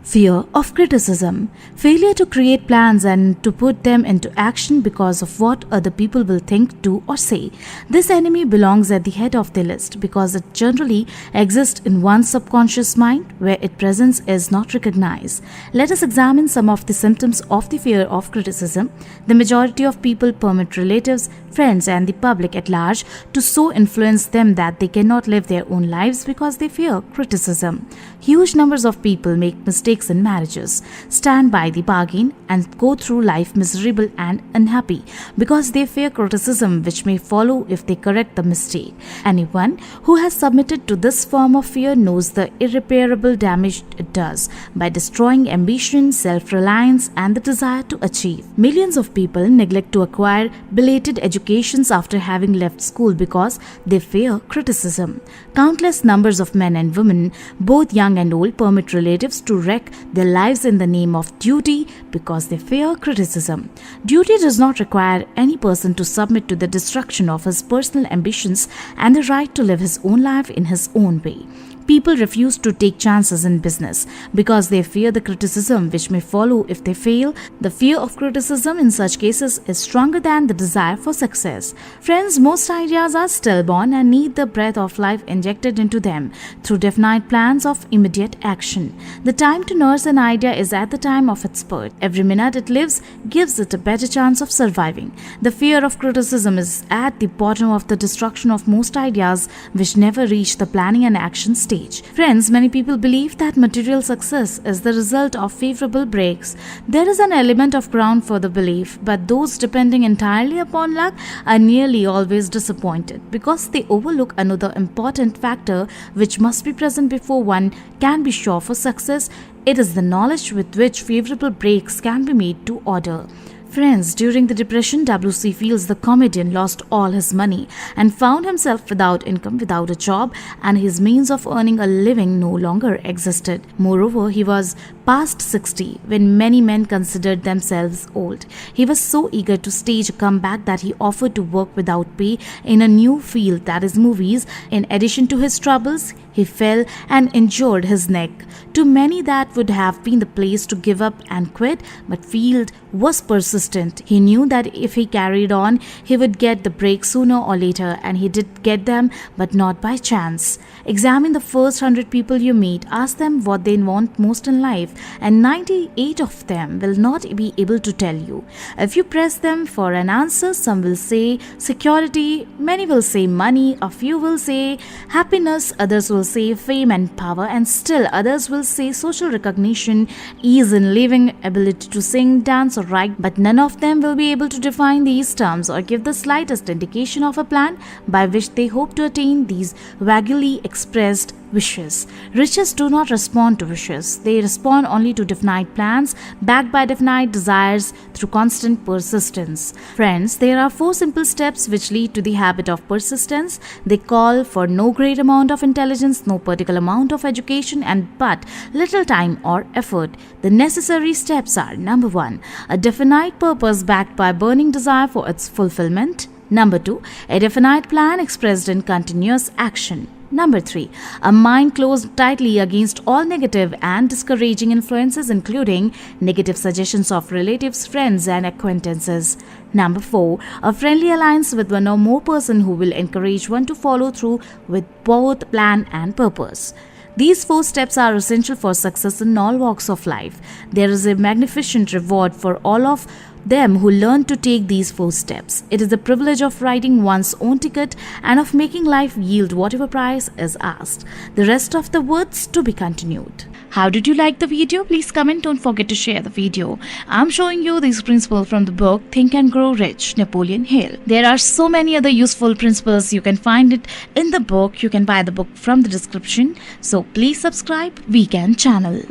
Fear of criticism, failure to create plans and to put them into action because of what other people will think, do or say. This enemy belongs at the head of the list because it generally exists in one's subconscious mind where its presence is not recognized. Let us examine some of the symptoms of the fear of criticism. The majority of people permit relatives, friends and the public at large to so influence them that they cannot live their own lives because they fear criticism. Huge numbers of people make mistakes in marriages, stand by the bargain and go through life miserable and unhappy because they fear criticism which may follow if they correct the mistake. Anyone who has submitted to this form of fear knows the irreparable damage it does by destroying ambition, self-reliance and the desire to achieve. Millions of people neglect to acquire belated educations after having left school because they fear criticism. Countless numbers of men and women, both young and old, permit relatives to wreck their lives in the name of duty because they fear criticism. Duty does not require any person to submit to the destruction of his personal ambitions and the right to live his own life in his own way. People refuse to take chances in business because they fear the criticism which may follow if they fail. The fear of criticism in such cases is stronger than the desire for success. Friends, most ideas are stillborn and need the breath of life injected into them through definite plans of immediate action. The time to nurse an idea is at the time of its birth. Every minute it lives gives it a better chance of surviving. The fear of criticism is at the bottom of the destruction of most ideas which never reach the planning and action stage. Friends, many people believe that material success is the result of favorable breaks. There is an element of ground for the belief, but those depending entirely upon luck are nearly always disappointed because they overlook another important factor which must be present before one can be sure for success. It is the knowledge with which favorable breaks can be made to order. Friends, during the Depression, W.C. Fields, the comedian, lost all his money and found himself without income, without a job, and his means of earning a living no longer existed. Moreover, he was past 60 when many men considered themselves old. He was so eager to stage a comeback that he offered to work without pay in a new field, that is movies. In addition to his troubles, he fell and injured his neck. To many that would have been the place to give up and quit, but Field was persistent. He knew that if he carried on, he would get the break sooner or later, and he did get them, but not by chance. Examine the first 100 people you meet, ask them what they want most in life, and 98 of them will not be able to tell you. If you press them for an answer, some will say security, many will say money, a few will say happiness, others will say fame and power, and still others will say social recognition, ease in living, ability to sing, dance or write, but none of them will be able to define these terms or give the slightest indication of a plan by which they hope to attain these vaguely expressed wishes. Riches do not respond to wishes. They respond only to definite plans backed by definite desires through constant persistence. Friends, there are 4 simple steps which lead to the habit of persistence. They call for no great amount of intelligence, no particular amount of education, and but little time or effort. The necessary steps are: number 1, a definite purpose backed by burning desire for its fulfillment. Number 2, a definite plan expressed in continuous action. Number 3, a mind closed tightly against all negative and discouraging influences, including negative suggestions of relatives, friends, and acquaintances. Number 4, a friendly alliance with one or more person who will encourage one to follow through with both plan and purpose. These 4 steps are essential for success in all walks of life. There is a magnificent reward for all of them who learn to take these 4 steps. It is the privilege of writing one's own ticket and of making life yield whatever price is asked. The rest of the words to be continued. How did you like the video? Please comment. Don't forget to share the video. I'm showing you these principles from the book Think and Grow Rich, Napoleon Hill. There are so many other useful principles. You can find it in the book. You can buy the book from the description. So please subscribe Weekend channel.